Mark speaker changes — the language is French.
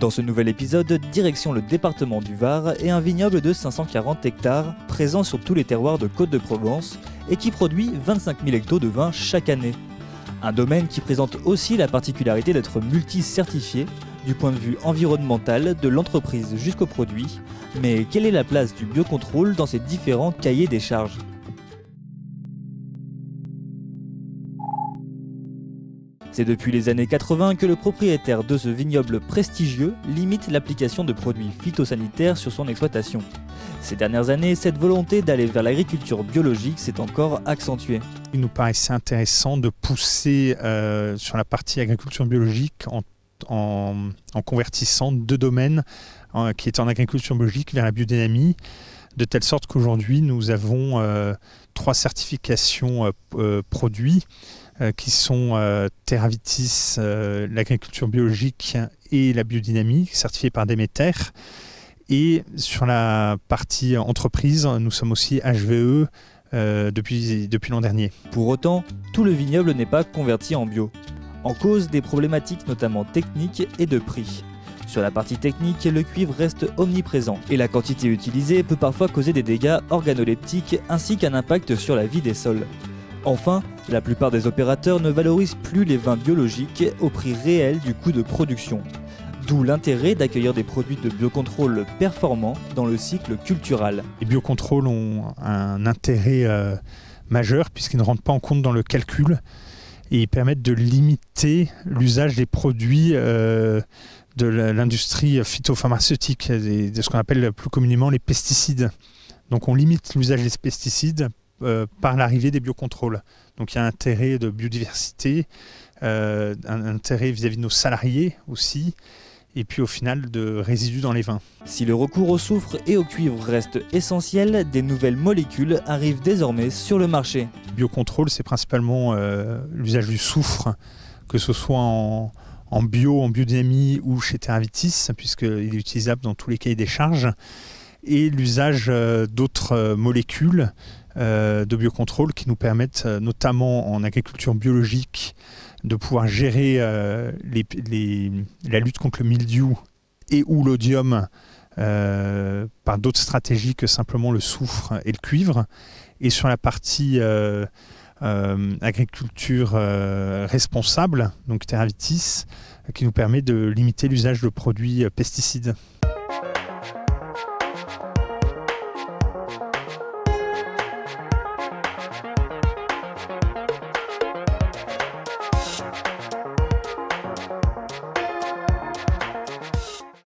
Speaker 1: Dans ce nouvel épisode, direction le département du Var et un vignoble de 540 hectares, présent sur tous les terroirs de Côte-de-Provence et qui produit 25 000 hectos de vin chaque année. Un domaine qui présente aussi la particularité d'être multi-certifié, du point de vue environnemental, de l'entreprise jusqu'au produit. Mais quelle est la place du biocontrôle dans ces différents cahiers des charges ? C'est depuis les années 80 que le propriétaire de ce vignoble prestigieux limite l'application de produits phytosanitaires sur son exploitation. Ces dernières années, cette volonté d'aller vers l'agriculture biologique s'est encore accentuée.
Speaker 2: Il nous paraissait intéressant de pousser sur la partie agriculture biologique en convertissant deux domaines qui étaient en agriculture biologique vers la biodynamie, de telle sorte qu'aujourd'hui nous avons 3 certifications produits qui sont TerraVitis, l'agriculture biologique et la biodynamie, certifiées par Déméter. Et sur la partie entreprise, nous sommes aussi HVE depuis l'an dernier.
Speaker 1: Pour autant, tout le vignoble n'est pas converti en bio. En cause des problématiques notamment techniques et de prix. Sur la partie technique, le cuivre reste omniprésent et la quantité utilisée peut parfois causer des dégâts organoleptiques ainsi qu'un impact sur la vie des sols. Enfin, la plupart des opérateurs ne valorisent plus les vins biologiques au prix réel du coût de production. D'où l'intérêt d'accueillir des produits de biocontrôle performants dans le cycle cultural.
Speaker 2: Les biocontrôles ont un intérêt majeur puisqu'ils ne rentrent pas en compte dans le calcul et ils permettent de limiter l'usage des produits de l'industrie phytopharmaceutique, de ce qu'on appelle plus communément les pesticides. Donc on limite l'usage des pesticides par l'arrivée des biocontrôles. Donc il y a un intérêt de biodiversité, un intérêt vis-à-vis de nos salariés aussi, et puis au final de résidus dans les vins.
Speaker 1: Si le recours au soufre et au cuivre reste essentiel, des nouvelles molécules arrivent désormais sur le marché.
Speaker 2: Le biocontrôle, c'est principalement l'usage du soufre, que ce soit en bio, en biodynamie ou chez TerraVitis, puisqu'il est utilisable dans tous les cahiers des charges, et l'usage d'autres molécules de biocontrôle qui nous permettent, notamment en agriculture biologique, de pouvoir gérer la lutte contre le mildiou et ou l'odium par d'autres stratégies que simplement le soufre et le cuivre. Et sur la partie agriculture responsable, donc TerraVitis, qui nous permet de limiter l'usage de produits pesticides.